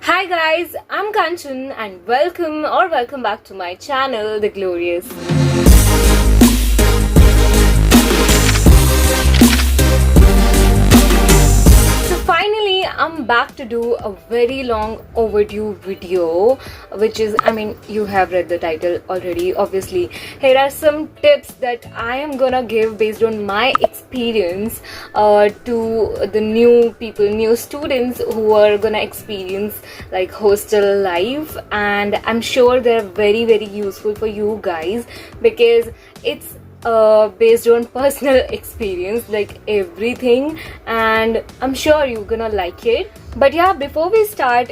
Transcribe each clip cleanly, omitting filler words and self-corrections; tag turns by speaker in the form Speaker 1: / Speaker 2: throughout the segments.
Speaker 1: Hi guys, I'm Kanchan and welcome back to my channel, The Glorious. So finally, I'm back to do a very long overdue video, which is, you have read the title already, obviously. Here are some tips that I am gonna give based on my experience to the new people, new students who are gonna experience like hostel life, and I'm sure they're very useful for you guys because it's based on personal experience, like everything, and I'm sure you're gonna like it. But yeah, before we start,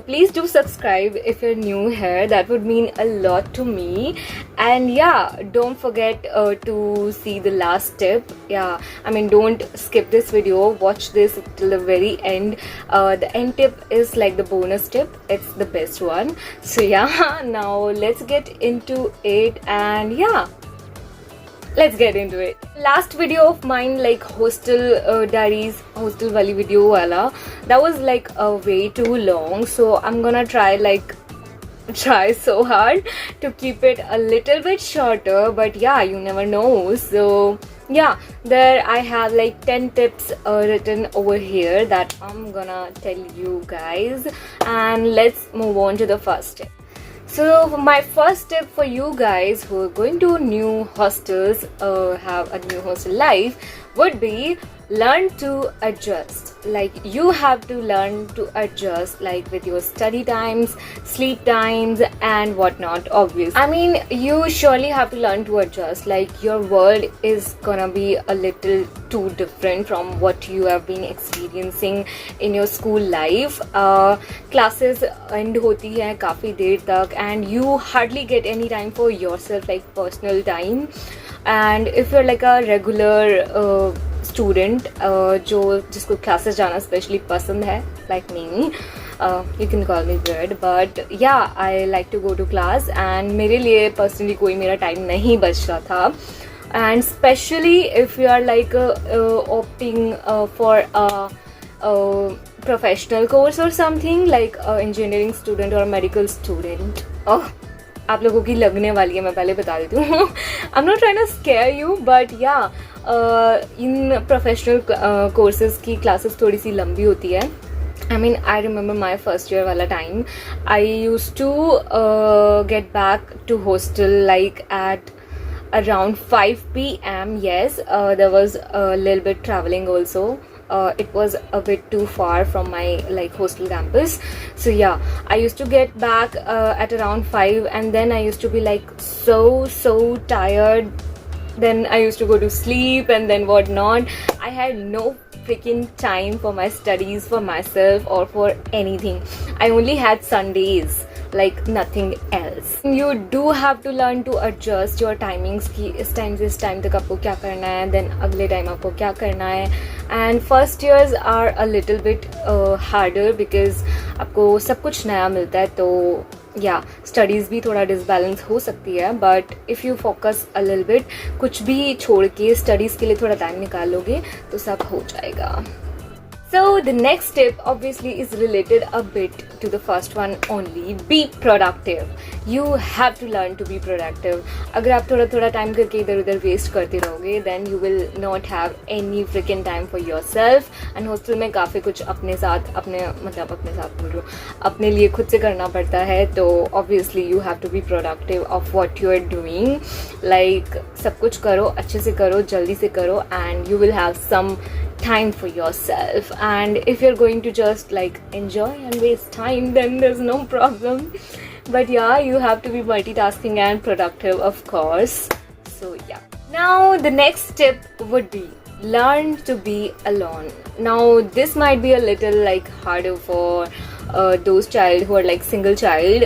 Speaker 1: please do subscribe if you're new here. That would mean a lot to me. And yeah, don't forget to see the last tip. Don't skip this video, watch this till the very end. The end tip is like the bonus tip, it's the best one. So yeah, now let's get into it, and yeah, let's get into it. Last video of mine, like hostel diaries, hostel wali video wala, that was like way too long, so I'm gonna try so hard to keep it a little bit shorter, but yeah, you never know. So yeah, there I have like 10 tips written over here that I'm gonna tell you guys, and let's move on to the first tip. So my first tip for you guys who are going to new hostels, have a new hostel life, would be learn to adjust. Like you have to learn to adjust, like with your study times, sleep times and whatnot. Obviously, you surely have to learn to adjust. Like your world is gonna be a little too different from what you have been experiencing in your school life. Classes end hoti hai काफी देर तक, and you hardly get any time for yourself, like personal time. And if you're like a regular student जिसको classes जाना especially पसंद है, like me, you can call me weird, but yeah, I like to go to class, and मेरे लिए personally कोई मेरा time नहीं बचता था. And especially if you are like opting for a professional course or something, like engineering student or medical student. आप लोगों की लगने वाली है, मैं पहले बता देती हूँ. I'm not trying to scare you, but yeah, in professional courses की क्लासेस थोड़ी सी लंबी होती है. I remember my first year wala time, I used to get back to hostel like at around 5 p.m. Yes, there was a little bit traveling also. It was a bit too far from my like hostel campus, so yeah, I used to get back at around 5, and then I used to be like so tired. Then I used to go to sleep and then whatnot. I had no freaking time for my studies, for myself, or for anything. I only had Sundays, like nothing else. You do have to learn to adjust your timings कि इस time से इस time तक आपको क्या करना है, then अगले time आपको क्या करना है. And first years are a little bit harder because आपको सब कुछ नया मिलता है, तो या स्टडीज़ भी थोड़ा डिसबैलेंस हो सकती है. But if you focus a little bit, कुछ भी छोड़ के स्टडीज़ के लिए थोड़ा टाइम निकाल लोगे तो सब हो जाएगा. So the next tip obviously is related a bit to the first one only. Be productive. You have to learn to be productive. अगर आप थोड़ा टाइम करके इधर उधर वेस्ट करते रहोगे, then you will not have any freaking time for yourself. And hostel में काफ़ी कुछ अपने साथ बोल रही हूँ, अपने लिए खुद से करना पड़ता है. तो obviously you have to be productive of what you are doing. Like सब कुछ करो, अच्छे से करो, जल्दी से करो, and you will have some time for yourself. And if you're going to just like enjoy and waste time, then there's no problem. But yeah, you have to be multitasking and productive, of course. So yeah, now the next tip would be learn to be alone. Now this might be a little like harder for those child who are like single child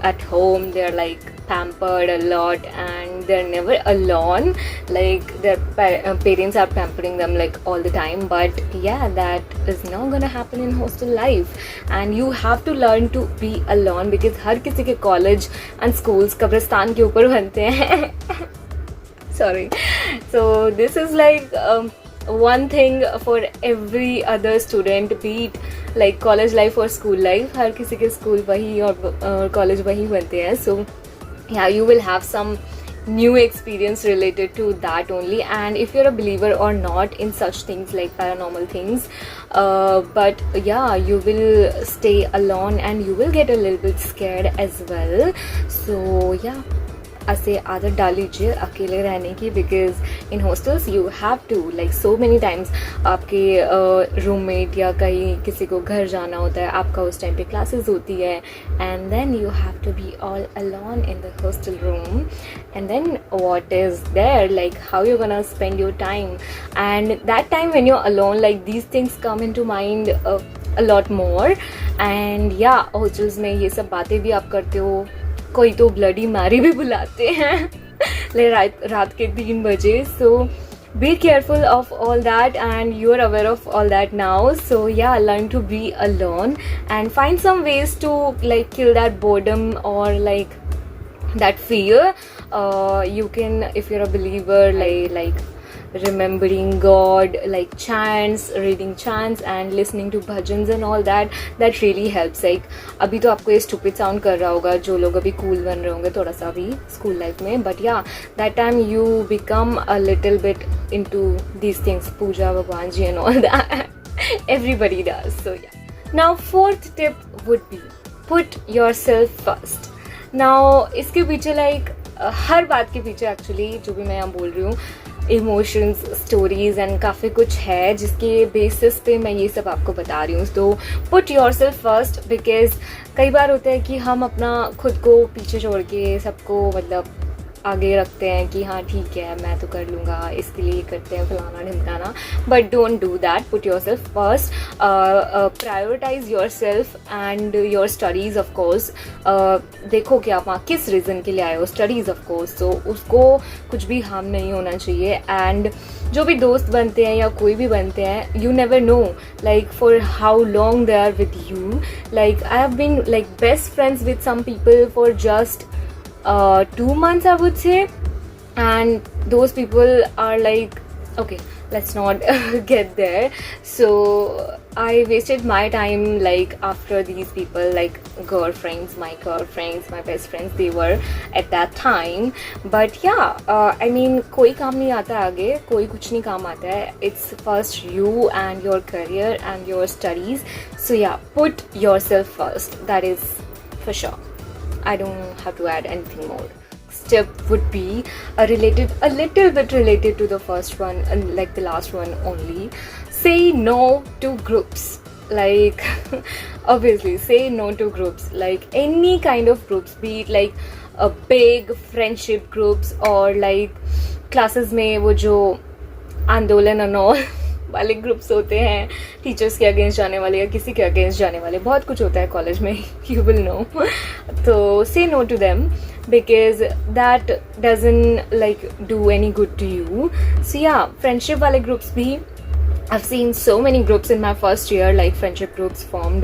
Speaker 1: at home. They're like pampered a lot and they're never alone, like their parents are pampering them like all the time. But yeah, that is not gonna happen in hostel life, and you have to learn to be alone because हर किसी के college and schools कब्रिस्तान के ऊपर बनते हैं. Sorry. So this is like one thing for every other student, be it like college life or school life. हर किसी के school वही और college वही बनते हैं. So yeah, you will have some new experience related to that only. And if you're a believer or not in such things like paranormal things, but yeah, you will stay alone and you will get a little bit scared as well. So yeah, ऐसे आदत डाल लीजिए अकेले रहने की, because in hostels you have to like so many times आपके roommate या कहीं किसी को घर जाना होता है, आपका उस टाइम पे क्लासेस होती है, and then you have to be all alone in the hostel room, and then what is there, like how you gonna spend your time, and that time when you are alone, like these things come into mind a lot more. And yeah, hostels में ये सब बातें भी आप करते हो, कोई तो ब्लडी मैरी भी बुलाते हैं रात के 3 बजे. सो be careful of all that, and you are aware of all that now. So yeah, learn to be alone and find some ways to like kill that boredom or like that fear. You can, if you're a believer, like remembering God, like chants, reading chants and listening to bhajans and all that, that really helps. Like अभी तो आपको ये stupid sound कर रहा होगा जो लोग अभी cool बन रहे होंगे थोड़ा सा भी school life में, but yeah, that time you become a little bit into these things, पूजा भगवान जी and all that. Everybody does. So yeah. Now 4th tip would be put yourself first. Now इसके पीछे like हर बात के पीछे actually जो भी मैं यहाँ बोल रही हूँ, इमोशंस, स्टोरीज एंड काफ़ी कुछ है जिसके बेसिस पे मैं ये सब आपको बता रही हूँ. तो put yourself first, because कई बार होता है कि हम अपना खुद को पीछे छोड़ के सबको मतलब आगे रखते हैं कि हाँ ठीक है मैं तो कर लूँगा, इसके लिए करते हैं फलाना ढिमकाना, but don't do that. Put yourself first, prioritise yourself and your studies of course. देखो कि आप वहाँ किस रीज़न के लिए आए हो, स्टडीज़ ऑफ कोर्स, तो उसको कुछ भी हार्म नहीं होना चाहिए. एंड जो भी दोस्त बनते हैं या कोई भी बनते हैं, you never know like for how long they are with you. Like I have been like best friends with some people for just 2 months, I would say, and those people are like, okay, let's not get there. So I wasted my time like after these people, like girlfriends, my best friends, they were at that time. But yeah, I mean कोई काम नहीं आता आगे, कोई कुछ नहीं काम आता है. It's first you and your career and your studies. So yeah, put yourself first, that is for sure. I don't have to add anything more. Step would be a little bit related to the first one and like the last one only. Say no to groups. Like obviously say no to groups, like any kind of groups, be it like a big friendship groups or like classes में वो जो आंदोलन and all वाले groups होते हैं, teachers के against जाने वाले या किसी के अगेंस्ट जाने वाले, बहुत कुछ होता है कॉलेज में, यू विल नो. तो say no to them because that doesn't like do any good to you. So yeah, friendship वाले ग्रुप्स भी, I've seen so many groups in my first year, like friendship groups formed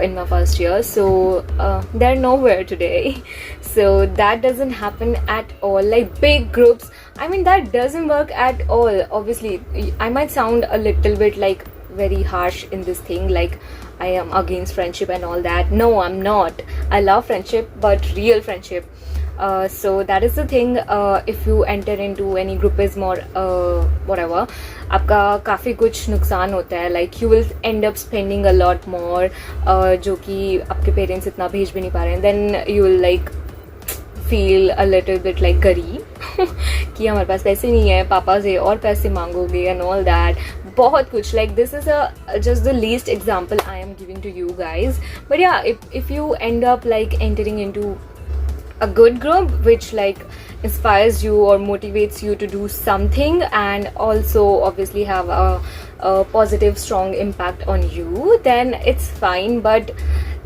Speaker 1: in my first year. So they're nowhere today. So that doesn't happen at all. Like big groups, I mean that doesn't work at all. Obviously, I might sound a little bit like very harsh in this thing, like I am against friendship and all that. No, I'm not. I love friendship, but real friendship. So that is the thing. If you enter into any groupism or whatever, आपका काफ़ी कुछ नुकसान होता है. Like you will end up spending a lot more, जो कि आपके parents इतना भेज भी नहीं पा रहे हैं. Then you will like feel a little bit like गरीब कि हमारे पास पैसे नहीं है, पापा से और पैसे मांगोगे and all that. बहुत कुछ, like this is just the least example I am giving to you guys. But yeah, if you end up like entering into a good group which like inspires you or motivates you to do something and also obviously have a positive strong impact on you, then it's fine. But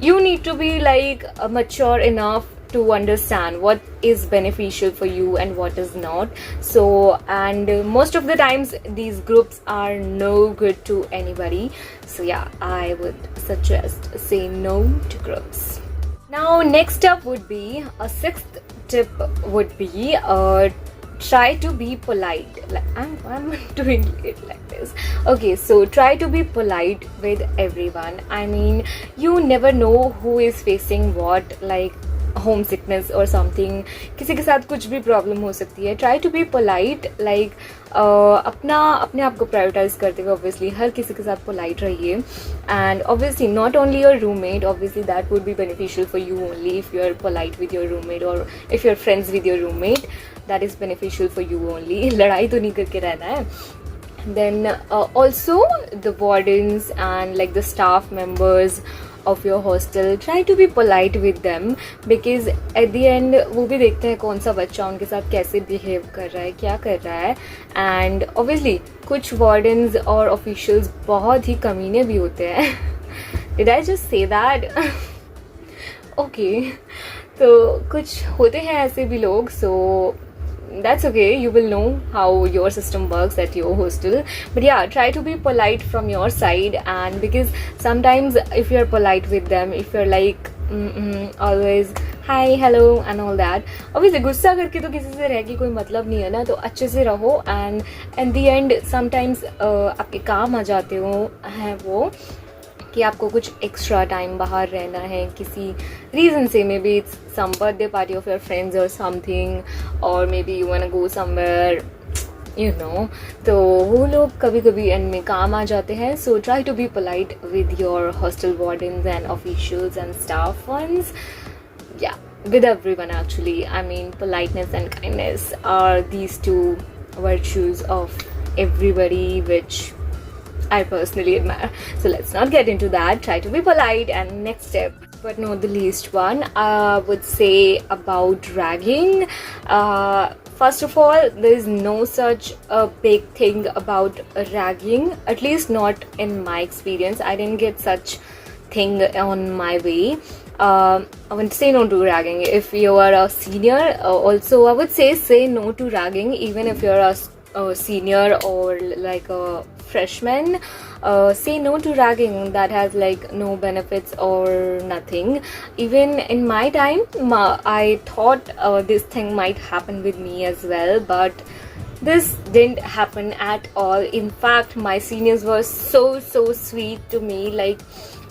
Speaker 1: you need to be like mature enough to understand what is beneficial for you and what is not. So, and most of the times these groups are no good to anybody. So yeah, I would suggest say no to groups. Now next up would be a 6th tip would be try to be polite. Like I'm doing it like this. Okay, so try to be polite with everyone. I mean, you never know who is facing what, like homesickness और something, किसी के साथ कुछ भी problem हो सकती है. Try to be polite, लाइक अपने आप को प्रायोरिटाइज करते हुए ऑब्वियसली हर किसी के साथ पोलाइट रहिए. And obviously not only your roommate, obviously that would be beneficial for you only if you are polite with your roommate और if you are friends with your roommate, that is beneficial for you only. लड़ाई तो नहीं करके रहना है. Then also the wardens and like the staff members of your hostel, try to be polite with them because at the end वो भी देखते हैं कौन सा बच्चा उनके साथ कैसे behave कर रहा है, क्या कर रहा है. And obviously कुछ wardens और officials बहुत ही कमीने भी होते हैं. Did I just say that? Okay, तो कुछ होते हैं ऐसे भी लोग. So that's okay, you will know how your system works at your hostel. But yeah, try to be polite from your side. And because sometimes if you're polite with them, if you're like always hi hello and all that, obviously गुस्सा करके तो किसी से रह के कोई मतलब नहीं है ना. तो अच्छे से रहो. and at the end sometimes आपके काम आ जाते हो हैं वो कि आपको कुछ एक्स्ट्रा टाइम बाहर रहना है किसी रीज़न से. Maybe it's some birthday party of your friends और समथिंग, और maybe you want to go somewhere, you know. तो वो लोग कभी कभी एंड में काम आ जाते हैं. So try to be polite with your hostel wardens and officials and staff ones. Yeah, with everyone actually. I mean, politeness and kindness are these two virtues of everybody which I personally admire. So let's not get into that. Try to be polite. And next step, but not the least one, I would say about ragging. First of all, there is no such a big thing about ragging, at least not in my experience. I didn't get such thing on my way. I would say no to ragging. If you are a senior, also I would say no to ragging, even if you're a senior or like a freshman. Say no to ragging. That has like no benefits or nothing. Even in my time, I thought this thing might happen with me as well, but this didn't happen at all. In fact, my seniors were so sweet to me. Like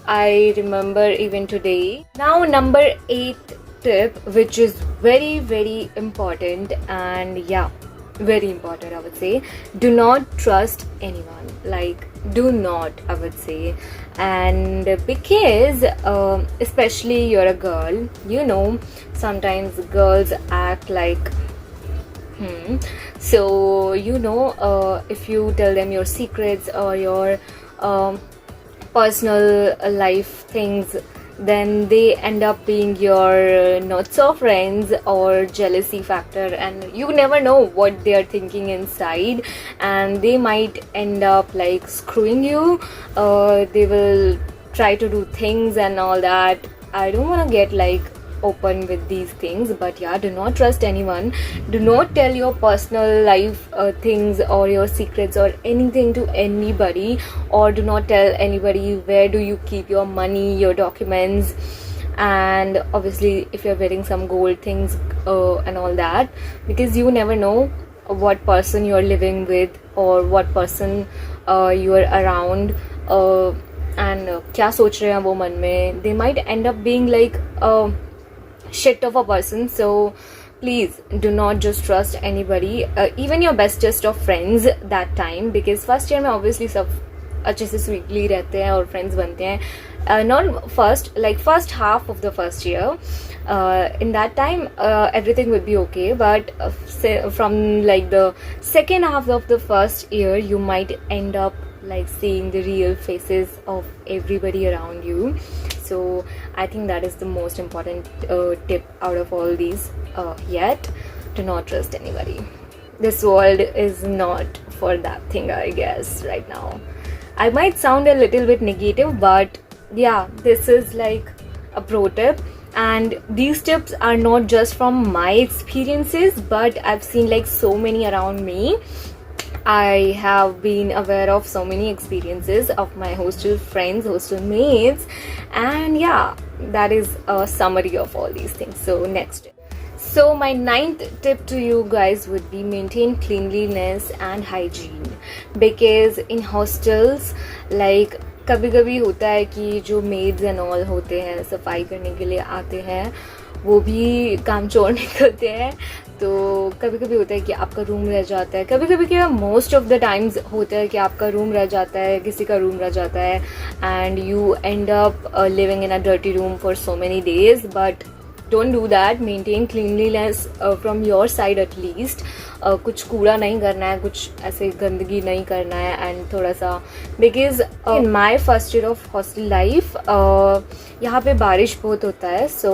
Speaker 1: I remember even today. Now number 8 tip, which is very important, and yeah, very important, I would say. Do not trust anyone. Like, do not, I would say. And because especially you're a girl, you know, sometimes girls act like so you know, if you tell them your secrets or your personal life things, then they end up being your not so friends or jealousy factor, and you never know what they are thinking inside, and they might end up like screwing you. They will try to do things and all that. I don't want to get like open with these things, but yeah, do not trust anyone. Do not tell your personal life things or your secrets or anything to anybody, or do not tell anybody where do you keep your money, your documents, and obviously if you're wearing some gold things and all that, because you never know what person you're living with or what person you are around, and क्या सोच रहे हैं वो मन में. They might end up being like shit of a person. So please do not just trust anybody, even your bestest of friends that time, because first year में obviously सब अच्छे से sweetly रहते हैं और friends बनते हैं. Not first, like first half of the first year, in that time everything would be okay, but from like the second half of the first year you might end up like seeing the real faces of everybody around you. So I think that is the most important tip out of all these. Yet, do not trust anybody. This world is not for that thing, I guess, right now. I might sound a little bit negative, but yeah, this is like a pro tip. And these tips are not just from my experiences, but I've seen like so many around me. I have been aware of so many experiences of my hostel friends, hostel mates, and yeah, that is a summary of all these things. So next, So my ninth tip to you guys would be maintain cleanliness and hygiene, because in hostels like कभी कभी होता है कि जो maids and all होते हैं सफाई करने के लिए आते हैं वो भी काम चोर निकलते हैं, तो कभी कभी होता है कि आपका रूम रह जाता है, कभी कभी क्या मोस्ट ऑफ द टाइम्स होता है कि आपका रूम रह जाता है, किसी का रूम रह जाता है and you and up living in a dirty room for so many days. But don't do that. Maintain cleanliness from your side at least. कुछ कूड़ा नहीं करना है, कुछ ऐसे गंदगी नहीं करना है एंड थोड़ा सा because in my first year of hostel life यहाँ पे बारिश बहुत होता है, so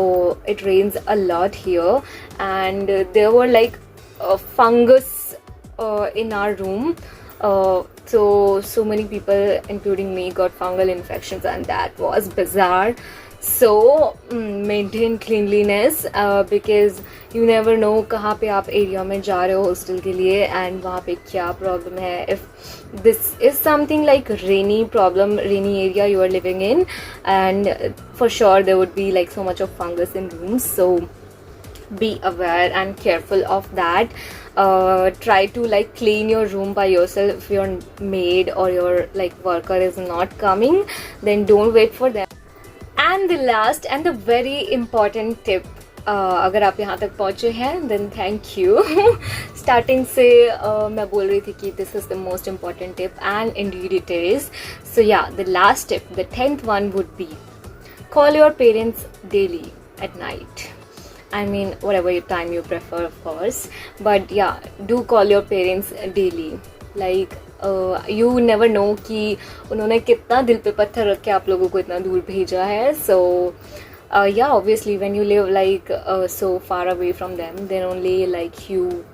Speaker 1: it rains a lot here and there were like fungus in our room. So many people including me got fungal infections and that was bizarre. So maintain cleanliness because you never know कहाँ पे आप area में जा रहे हो hostel के लिए and वहाँ पे क्या प्रॉब्लम है. If this is something like rainy problem, rainy area you are living in, and for sure there would be like so much of fungus in rooms, so be aware and careful of that. Try to like clean your room by yourself. If your maid or your like worker is not coming, then don't wait for them. And the last and the very important tip, अगर आप यहाँ तक पहुँचे हैं then thank you. Starting से मैं बोल रही थी कि this is the most important tip and indeed it is. So yeah, the last tip, the 10th one would be call your parents daily at night. I mean, whatever time you prefer, of course. But yeah, do call your parents daily. Like, you never know कि उन्होंने कितना दिल पे पत्थर रख के आप लोगों को इतना दूर भेजा है. So, yeah, obviously, when you live like so far away from them, then only like you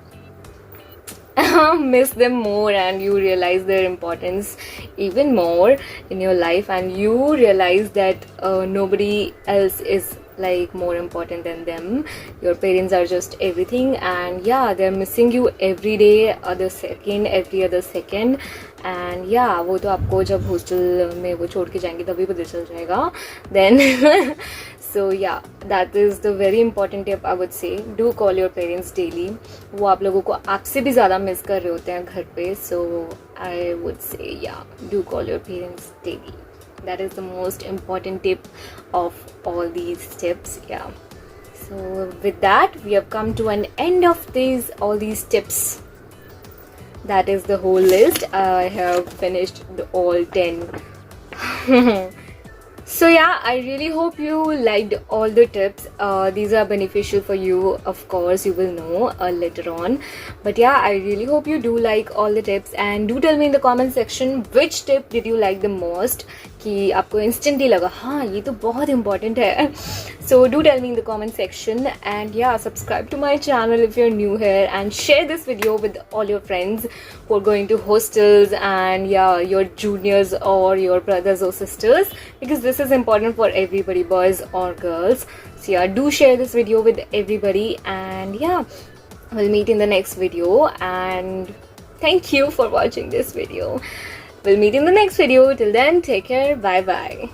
Speaker 1: miss them more and you realize their importance even more in your life, and you realize that nobody else is like more important than them. Your parents are just everything, and yeah, they're missing you every day, every other second. And yeah, वो तो आपको जब hostel में वो छोड़ के जाएंगे तभी पता चल जाएगा. Then so yeah, that is the very important tip I would say. Do call your parents daily. वो आप लोगों को आपसे भी ज़्यादा मिस कर रहे होते हैं घर पे. So I would say yeah, do call your parents daily. That is the most important tip of all these tips. Yeah, so with that we have come to an end of all these tips. That is the whole list. I have finished all 10. So yeah, I really hope you liked all the tips. These are beneficial for you, of course, you will know later on. But yeah, I really hope you do like all the tips, and do tell me in the comment section which tip did you like the most, कि आपको instantly लगा हाँ ये तो बहुत important है. So do tell me in the comment section, and yeah, subscribe to my channel if you're new here, and share this video with all your friends who are going to hostels, and yeah, your juniors or your brothers or sisters, because this is important for everybody, boys or girls. So yeah, do share this video with everybody, and yeah, we'll meet in the next video, and thank you for watching this video. We'll meet in the next video. Till then, take care. Bye bye.